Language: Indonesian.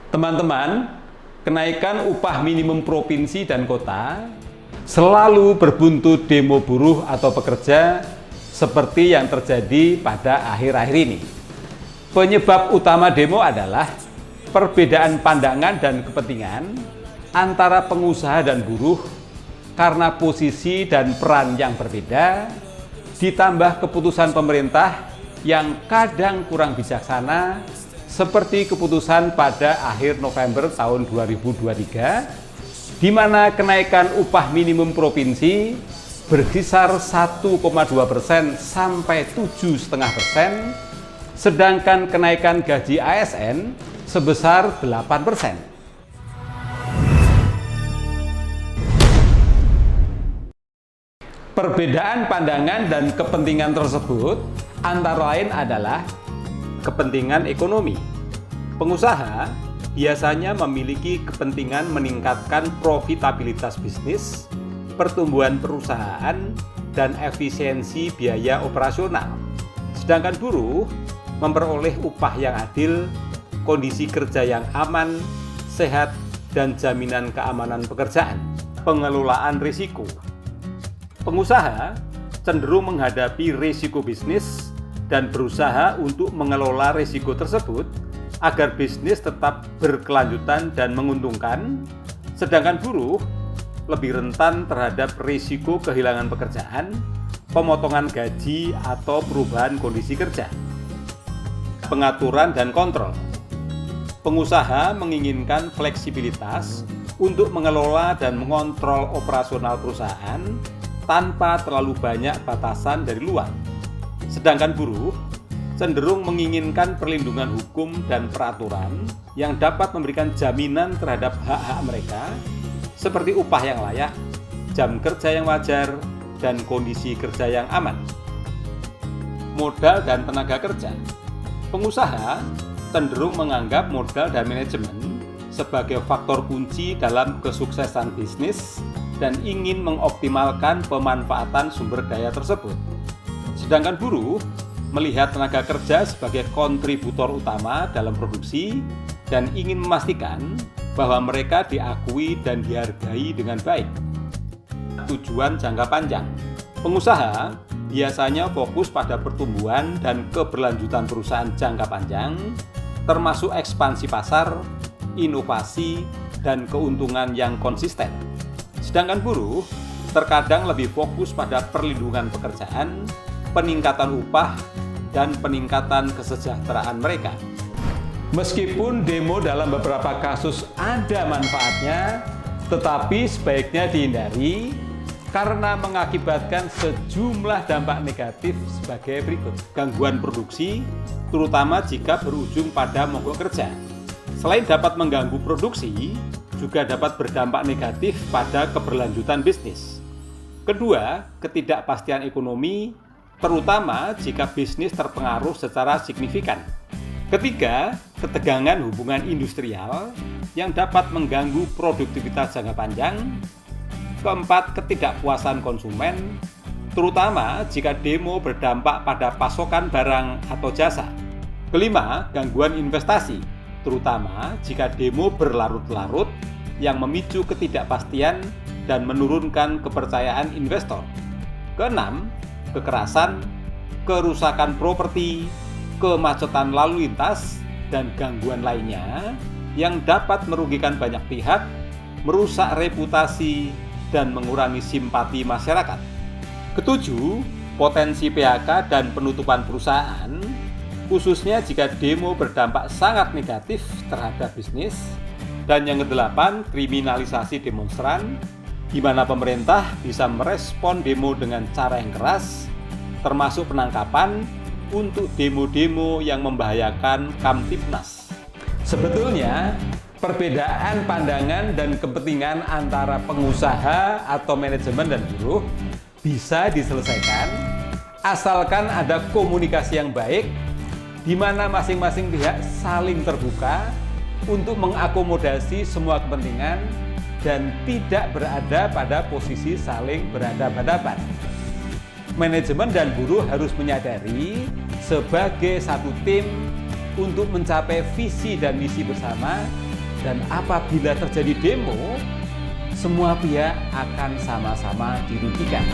Teman-teman, kenaikan upah minimum provinsi dan kota selalu berbuntut demo buruh atau pekerja seperti yang terjadi pada akhir-akhir ini. Penyebab utama demo adalah perbedaan pandangan dan kepentingan antara pengusaha dan buruh karena posisi dan peran yang berbeda, ditambah keputusan pemerintah yang kadang kurang bijaksana seperti keputusan pada akhir November tahun 2023 di mana kenaikan upah minimum provinsi berkisar 1,2% sampai 7,5%, sedangkan kenaikan gaji ASN sebesar 8%. Perbedaan pandangan dan kepentingan tersebut antara lain adalah kepentingan ekonomi. Pengusaha biasanya memiliki kepentingan meningkatkan profitabilitas bisnis, pertumbuhan perusahaan, dan efisiensi biaya operasional. Sedangkan buruh memperoleh upah yang adil, kondisi kerja yang aman, sehat, dan jaminan keamanan pekerjaan. Pengelolaan risiko. Pengusaha cenderung menghadapi risiko bisnis dan berusaha untuk mengelola risiko tersebut agar bisnis tetap berkelanjutan dan menguntungkan, sedangkan buruh lebih rentan terhadap risiko kehilangan pekerjaan, pemotongan gaji, atau perubahan kondisi kerja. Pengaturan dan kontrol. Pengusaha menginginkan fleksibilitas untuk mengelola dan mengontrol operasional perusahaan tanpa terlalu banyak batasan dari luar. Sedangkan buruh cenderung menginginkan perlindungan hukum dan peraturan yang dapat memberikan jaminan terhadap hak-hak mereka seperti upah yang layak, jam kerja yang wajar, dan kondisi kerja yang aman. Modal dan tenaga kerja. Pengusaha cenderung menganggap modal dan manajemen sebagai faktor kunci dalam kesuksesan bisnis dan ingin mengoptimalkan pemanfaatan sumber daya tersebut. Sedangkan buruh melihat tenaga kerja sebagai kontributor utama dalam produksi dan ingin memastikan bahwa mereka diakui dan dihargai dengan baik. Tujuan jangka panjang. Pengusaha biasanya fokus pada pertumbuhan dan keberlanjutan perusahaan jangka panjang, termasuk ekspansi pasar, inovasi, dan keuntungan yang konsisten. Sedangkan buruh terkadang lebih fokus pada perlindungan pekerjaan, peningkatan upah, dan peningkatan kesejahteraan mereka. Meskipun demo dalam beberapa kasus ada manfaatnya, tetapi sebaiknya dihindari karena mengakibatkan sejumlah dampak negatif sebagai berikut. Gangguan produksi, terutama jika berujung pada mogok kerja. Selain dapat mengganggu produksi, juga dapat berdampak negatif pada keberlanjutan bisnis. Kedua, ketidakpastian ekonomi, terutama jika bisnis terpengaruh secara signifikan. Ketiga, ketegangan hubungan industrial yang dapat mengganggu produktivitas jangka panjang. Keempat, ketidakpuasan konsumen, terutama jika demo berdampak pada pasokan barang atau jasa. Kelima, gangguan investasi, terutama jika demo berlarut-larut yang memicu ketidakpastian dan menurunkan kepercayaan investor. Keenam, kekerasan, kerusakan properti, kemacetan lalu lintas, dan gangguan lainnya yang dapat merugikan banyak pihak, merusak reputasi, dan mengurangi simpati masyarakat. Ketujuh, potensi PHK dan penutupan perusahaan, khususnya jika demo berdampak sangat negatif terhadap bisnis. Dan yang kedelapan, kriminalisasi demonstran, di mana pemerintah bisa merespon demo dengan cara yang keras, termasuk penangkapan untuk demo-demo yang membahayakan Kamtibnas. Sebetulnya, perbedaan pandangan dan kepentingan antara pengusaha atau manajemen dan buruh bisa diselesaikan asalkan ada komunikasi yang baik di mana masing-masing pihak saling terbuka untuk mengakomodasi semua kepentingan dan tidak berada pada posisi saling berhadapan-hadapan. Manajemen dan buruh harus menyadari sebagai satu tim untuk mencapai visi dan misi bersama Dan apabila terjadi demo, semua pihak akan sama-sama dirugikan.